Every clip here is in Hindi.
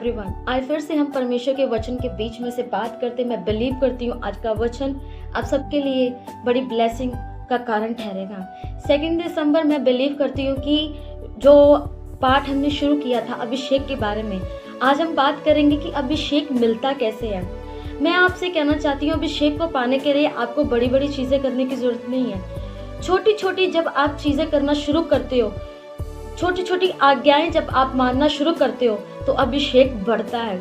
एवरीवन, आज फिर से हम परमेश्वर के वचन के बीच में से बात करते। मैं बिलीव करती हूँ आज का वचन आप सबके लिए बड़ी ब्लेसिंग का कारण ठहरेगा। 2 दिसंबर मैं बिलीव करती हूँ कि जो पाठ हमने शुरू किया था अभिषेक के बारे में, आज हम बात करेंगे कि अभिषेक मिलता कैसे है। मैं आपसे कहना चाहती हूँ अभिषेक को पाने के लिए आपको बड़ी बड़ी चीज़ें करने की ज़रूरत नहीं है। छोटी छोटी जब आप चीज़ें करना शुरू करते हो, छोटी छोटी आज्ञाएं जब आप मानना शुरू करते हो तो अभिषेक बढ़ता है।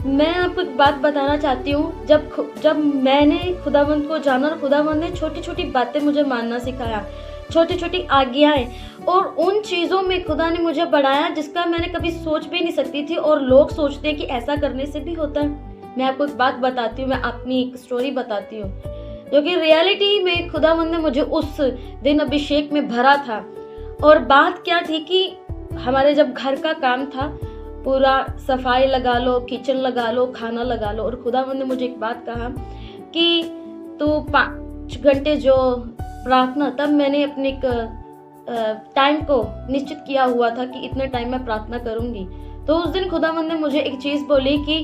मैं आपको एक बात बताना चाहती हूँ, जब मैंने खुदावंद को जाना, खुदावंद ने छोटी छोटी बातें मुझे मानना सिखाया, छोटी छोटी आज्ञाएं, और उन चीज़ों में खुदा ने मुझे बढ़ाया जिसका मैंने कभी सोच भी नहीं सकती थी। और लोग सोचते हैं कि ऐसा करने से भी होता है। मैं आपको एक बात बताती हूँ, मैं अपनी एक स्टोरी बताती हूँ, क्योंकि रियलिटी में खुदावंद ने मुझे उस दिन अभिषेक में भरा था। और बात क्या थी कि हमारे जब घर का काम था, पूरा सफाई लगा लो, किचन लगा लो, खाना लगा लो, और खुदावंद ने मुझे एक बात कहा कि तू 5 घंटे जो प्रार्थना, तब मैंने अपने टाइम को निश्चित किया हुआ था कि इतने टाइम मैं प्रार्थना करूंगी। तो उस दिन खुदावंद ने मुझे एक चीज़ बोली कि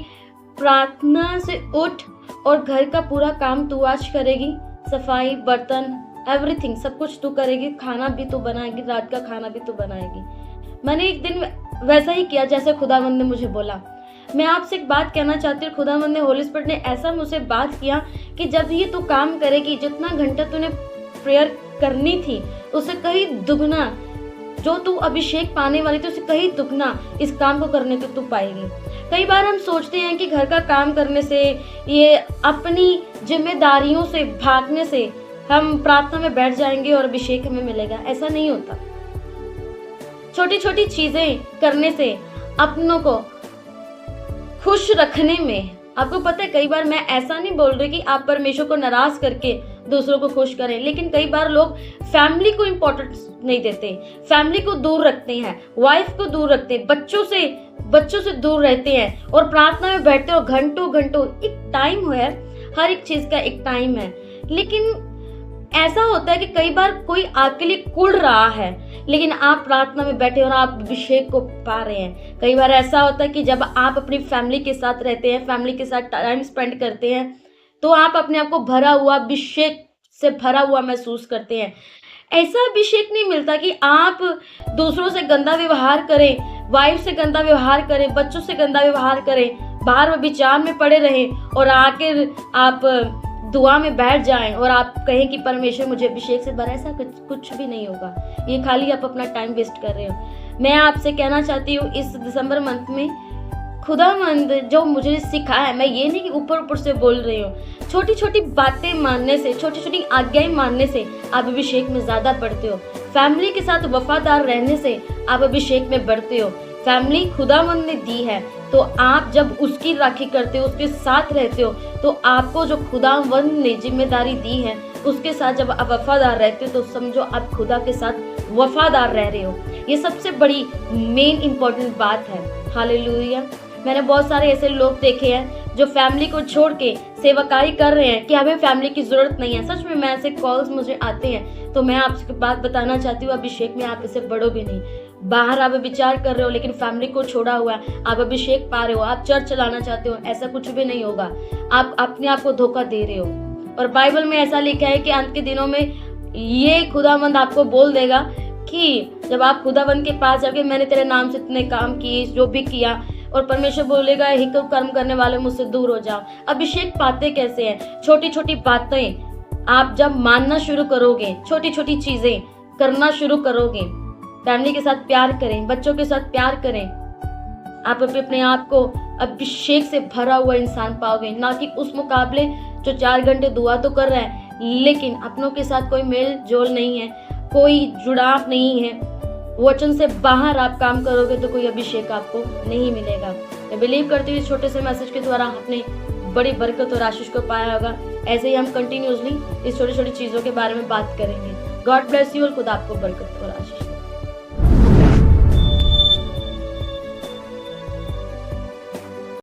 प्रार्थना से उठ और घर का पूरा काम तू आज करेगी, सफाई, बर्तन, एवरीथिंग, सब कुछ तू करेगी, खाना भी तू बनाएगी, रात का खाना भी तू बनाएगी। मैंने एक दिन वैसा ही किया जैसे खुदावंद ने मुझे बोला। मैं आपसे एक बात कहना चाहती हूँ, खुदावंद ने, होली स्पिरिट ने ऐसा मुझसे बात किया कि जब ये तू काम करेगी, जितना घंटा तूने प्रेयर करनी थी उससे कहीं दुगना, जो तू अभिषेक पाने वाली थी उससे कहीं दुगना इस काम को करने को तू पाएगी। कई बार हम सोचते हैं कि घर का काम करने से, ये अपनी जिम्मेदारियों से भागने से हम प्रार्थना में बैठ जाएंगे और अभिषेक हमें मिलेगा। ऐसा नहीं होता। छोटी छोटी चीजें करने से, अपनों को खुश रखने में, आपको पता है कई बार, मैं ऐसा नहीं बोल रही कि आप परमेश्वर को नाराज करके दूसरों को खुश करें, लेकिन कई बार लोग फैमिली को इम्पोर्टेंस नहीं देते, फैमिली को दूर रखते हैं, वाइफ को दूर रखते हैं, बच्चों से दूर रहते हैं और प्रार्थना में बैठते हो घंटों घंटों। एक टाइम है, हर एक चीज का एक टाइम है। लेकिन ऐसा होता है कि कई बार कोई आपके लिए कुढ़ रहा है, लेकिन आप प्रार्थना में बैठे और आप अभिषेक को पा रहे हैं। कई बार ऐसा होता है कि जब आप अपनी फैमिली के साथ रहते हैं, फैमिली के साथ टाइम स्पेंड करते हैं, तो आप अपने आप को भरा हुआ, अभिषेक से भरा हुआ महसूस करते हैं। ऐसा अभिषेक नहीं मिलता कि आप दूसरों से गंदा व्यवहार करें, वाइफ से गंदा व्यवहार करें, बच्चों से गंदा व्यवहार करें, बाहर विचार में पड़े रहें और आखिर आप दुआ में बैठ जाएं और आप कहें कि परमेश्वर मुझे अभिषेक से भरा। ऐसा कुछ भी नहीं होगा। ये खाली आप अपना टाइम वेस्ट कर रहे हो। मैं आपसे कहना चाहती हूँ, इस दिसंबर मंथ में खुदावंद जो मुझे सिखाया है, मैं ये नहीं कि ऊपर से बोल रही हूँ, छोटी छोटी बातें मानने से, छोटी छोटी आज्ञाएं मानने से आप अभिषेक में ज़्यादा बढ़ते हो। फैमिली के साथ वफादार रहने से आप अभिषेक में बढ़ते हो। फैमिली खुदावंद ने दी है, तो आप जब उसकी राखी करते हो, उसके साथ रहते हो, तो आपको जो खुदावंद ने जिम्मेदारी दी है उसके साथ जब आप वफादार रहते हो तो समझो आप खुदा के साथ वफादार रह रहे हो। ये सबसे बड़ी मेन इंपॉर्टेंट बात है। हालेलुया। मैंने बहुत सारे ऐसे लोग देखे हैं जो फैमिली को छोड़ के सेवकाई कर रहे हैं कि हमें फैमिली की जरूरत नहीं है। सच में, मैं ऐसे कॉल्स मुझे आते हैं, तो मैं आपसे बात बताना चाहती हूँ, अभिषेक में आप इसे बढ़ोगे नहीं। बाहर आप विचार कर रहे हो लेकिन फैमिली को छोड़ा हुआ है, आप अभिषेक पा रहे हो, आप चर्च चलाना चाहते हो, ऐसा कुछ भी नहीं होगा। आप अपने आप को धोखा दे रहे हो। और बाइबल में ऐसा लिखा है कि अंत के दिनों में ये खुदावंद आपको बोल देगा कि जब आप खुदावंद के पास जाके, मैंने तेरे नाम से इतने काम किए, जो भी किया, और परमेश्वर बोलेगा हिकल कर्म करने वाले मुझसे दूर हो जाओ। अभिषेक पाते कैसे हैं? छोटी छोटी बातें आप जब मानना शुरू करोगे, छोटी छोटी चीजें करना शुरू करोगे, फैमिली के साथ प्यार करें, बच्चों के साथ प्यार करें, आप अपने आप को अभिषेक से भरा हुआ इंसान पाओगे। ना कि उस मुकाबले जो 4 घंटे दुआ तो कर रहा है लेकिन अपनों के साथ कोई मेल जोल नहीं है, कोई जुड़ाव नहीं है, वचन से बाहर आप काम करोगे तो कोई अभिषेक आपको नहीं मिलेगा। मैं बिलीव करती हूँ इस छोटे से मैसेज के द्वारा आपने बड़ी बरकत और आशीष को पाया होगा। ऐसे ही हम कंटिन्यूसली इस छोटी छोटी चीज़ों के बारे में बात करेंगे। गॉड ब्लेस यू और खुदा आपको बरकत और आशीष